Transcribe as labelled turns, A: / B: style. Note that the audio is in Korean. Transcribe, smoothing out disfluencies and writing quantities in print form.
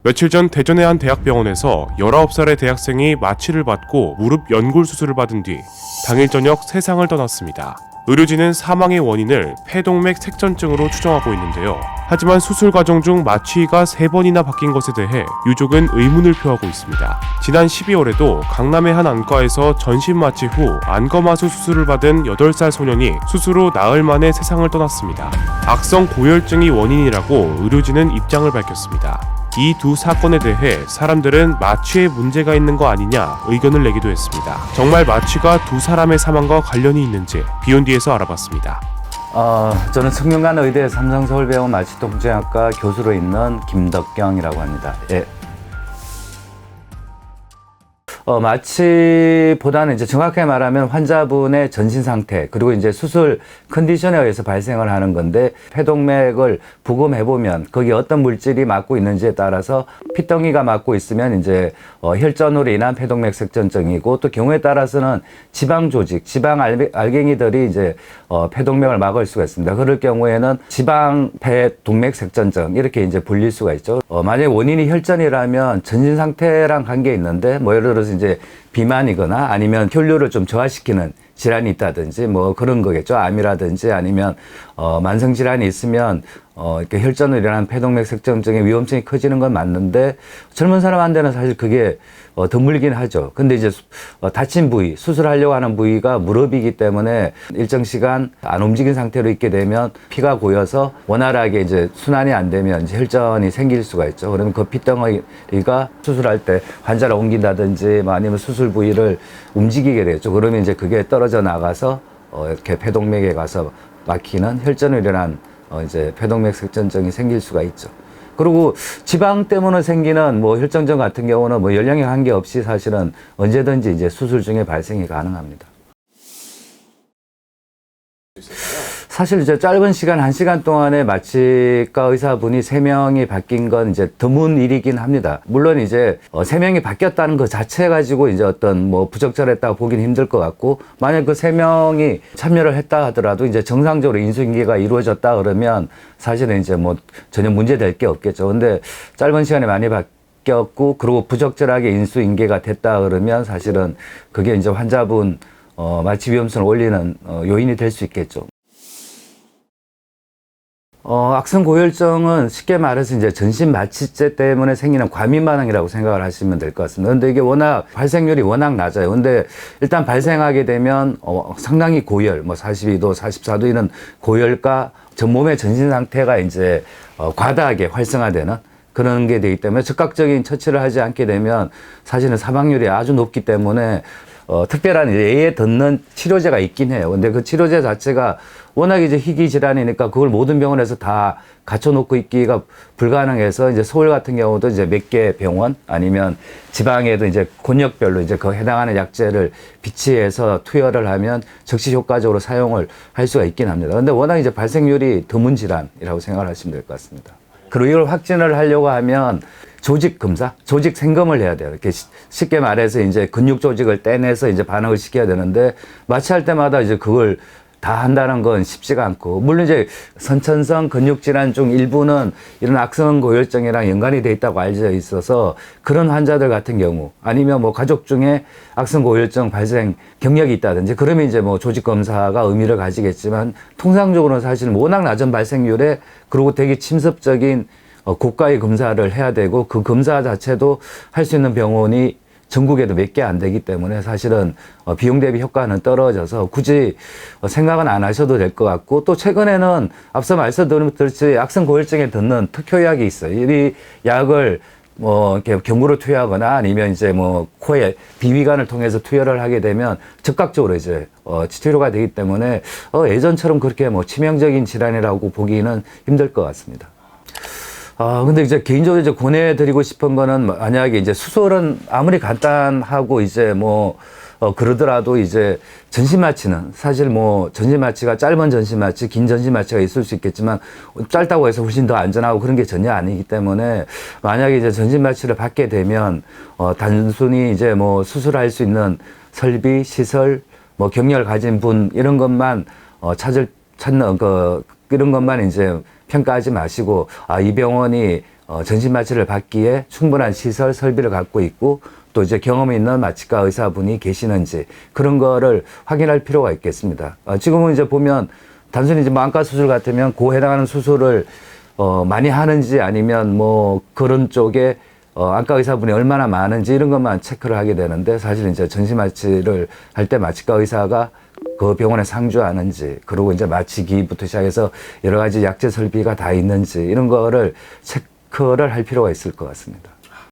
A: 며칠 전 대전의 한 대학병원에서 19살의 대학생이 마취를 받고 무릎 연골 수술을 받은 뒤 당일 저녁 세상을 떠났습니다. 의료진은 사망의 원인을 폐동맥 색전증으로 추정하고 있는데요. 하지만 수술 과정 중 마취가 3번이나 바뀐 것에 대해 유족은 의문을 표하고 있습니다. 지난 12월에도 강남의 한 안과에서 전신 마취 후 안검하수 수술을 받은 8살 소년이 수술 후 나흘 만에 세상을 떠났습니다. 악성 고열증이 원인이라고 의료진은 입장을 밝혔습니다. 이 두 사건에 대해 사람들은 마취에 문제가 있는 거 아니냐 의견을 내기도 했습니다. 정말 마취가 두 사람의 사망과 관련이 있는지 비욘디에서 알아봤습니다.
B: 저는 성균관 의대 삼성서울병원 마취통증학과 교수로 있는 김덕경이라고 합니다. 예. 마취보다는 이제 정확하게 말하면 환자분의 전신 상태 그리고 이제 수술 컨디션에 의해서 발생을 하는 건데, 폐동맥을 부검해 보면 거기 어떤 물질이 막고 있는지에 따라서 핏덩이가 막고 있으면 이제 혈전으로 인한 폐동맥 색전증이고, 또 경우에 따라서는 지방 조직, 지방 알갱이들이 이제 폐동맥을 막을 수가 있습니다. 그럴 경우에는 지방 폐동맥 색전증 이렇게 이제 불릴 수가 있죠. 만약에 원인이 혈전이라면 전신 상태랑 관계 있는데, 뭐 예를 들어서 이제 비만이거나 아니면 혈류를 좀 저하시키는 질환이 있다든지 뭐 그런 거겠죠. 암이라든지 아니면 만성 질환이 있으면 이렇게 혈전으로 일어난 폐동맥 색전증의 위험성이 커지는 건 맞는데, 젊은 사람한테는 사실 그게 드물긴 하죠. 근데 이제 다친 부위, 수술하려고 하는 부위가 무릎이기 때문에 일정 시간 안 움직인 상태로 있게 되면 피가 고여서 원활하게 이제 순환이 안 되면 이제 혈전이 생길 수가 있죠. 그러면 그 핏덩어리가 수술할 때 환자를 옮긴다든지 뭐 아니면 수술 부위를 움직이게 되죠. 그러면 이제 그게 떨어져 나가서 이렇게 폐동맥에 가서 막히는 혈전으로 일어난 이제 폐동맥 색전증이 생길 수가 있죠. 그리고 지방 때문에 생기는 뭐 혈전증 같은 경우는 뭐 연령에 관계없이 사실은 언제든지 이제 수술 중에 발생이 가능합니다. 사실 이제 짧은 시간, 1시간 동안에 마취과 의사분이 3명이 바뀐 건 이제 드문 일이긴 합니다. 물론 이제 3명이 바뀌었다는 것 자체 가지고 이제 어떤 뭐 부적절했다고 보긴 힘들 것 같고, 만약 그 3명이 참여를 했다 하더라도 이제 정상적으로 인수인계가 이루어졌다 그러면 사실은 이제 뭐 전혀 문제될 게 없겠죠. 근데 짧은 시간에 많이 바뀌었고, 그리고 부적절하게 인수인계가 됐다 그러면 사실은 그게 이제 환자분 마취 위험성을 올리는 요인이 될 수 있겠죠. 악성 고열증은 쉽게 말해서 이제 전신 마취제 때문에 생기는 과민 반응이라고 생각을 하시면 될 것 같습니다. 근데 이게 발생률이 워낙 낮아요. 근데 일단 발생하게 되면 상당히 고열, 뭐 42도, 44도 이런 고열과 몸의 전신 상태가 이제 과다하게 활성화되는 그런 게 되기 때문에 즉각적인 처치를 하지 않게 되면 사실은 사망률이 아주 높기 때문에 특별한 예에 듣는 치료제가 있긴 해요. 근데 그 치료제 자체가 워낙 이제 희귀 질환이니까 그걸 모든 병원에서 다 갖춰놓고 있기가 불가능해서, 이제 서울 같은 경우도 이제 몇 개 병원 아니면 지방에도 이제 권역별로 이제 그 해당하는 약제를 비치해서 투여를 하면 적시 효과적으로 사용을 할 수가 있긴 합니다. 근데 워낙 이제 발생률이 드문 질환이라고 생각을 하시면 될 것 같습니다. 그리고 이걸 확진을 하려고 하면 조직 검사, 조직 생검을 해야 돼요. 이렇게 쉽게 말해서 이제 근육 조직을 떼내서 이제 반응을 시켜야 되는데, 마취할 때마다 이제 그걸 다 한다는 건 쉽지가 않고, 물론 이제 선천성 근육질환 중 일부는 이런 악성 고열증이랑 연관이 돼 있다고 알려져 있어서 그런 환자들 같은 경우, 아니면 뭐 가족 중에 악성 고열증 발생 경력이 있다든지 그러면 이제 뭐 조직 검사가 의미를 가지겠지만, 통상적으로는 사실은 워낙 낮은 발생률에 그리고 되게 침습적인 고가의 검사를 해야 되고, 그 검사 자체도 할 수 있는 병원이 전국에도 몇 개 안 되기 때문에 사실은 비용 대비 효과는 떨어져서 굳이 생각은 안 하셔도 될 것 같고, 또 최근에는 앞서 말씀드렸듯이 악성 고열증에 듣는 특효약이 있어요. 이 약을 뭐 이렇게 경구로 투여하거나 아니면 이제 뭐 코에 비위관을 통해서 투여를 하게 되면 즉각적으로 이제 치료가 되기 때문에 예전처럼 그렇게 뭐 치명적인 질환이라고 보기는 힘들 것 같습니다. 근데 이제 개인적으로 이제 권해드리고 싶은 거는, 만약에 이제 수술은 아무리 간단하고 이제 뭐, 그러더라도 이제 전신 마취는 사실 뭐 전신 마취가 짧은 전신 마취, 긴 전신 마취가 있을 수 있겠지만, 짧다고 해서 훨씬 더 안전하고 그런 게 전혀 아니기 때문에, 만약에 이제 전신 마취를 받게 되면, 단순히 이제 뭐 수술할 수 있는 설비, 시설, 뭐 경력을 가진 분, 이런 것만, 찾는 이런 것만 이제 평가하지 마시고, 이 병원이 전신 마취를 받기에 충분한 시설 설비를 갖고 있고 또 이제 경험이 있는 마취과 의사분이 계시는지 그런 거를 확인할 필요가 있겠습니다. 지금은 이제 보면 단순히 이제 안과 수술 같으면 그 해당하는 수술을 많이 하는지 아니면 뭐 그런 쪽에 안과 의사분이 얼마나 많은지 이런 것만 체크를 하게 되는데 사실 이제 전신 마취를 할 때 마취과 의사가 그 병원에 상주하는지 그리고 이제 마취기부터 시작해서 여러 가지 약제 설비가 다 있는지 이런 거를 체크를 할 필요가 있을 것 같습니다.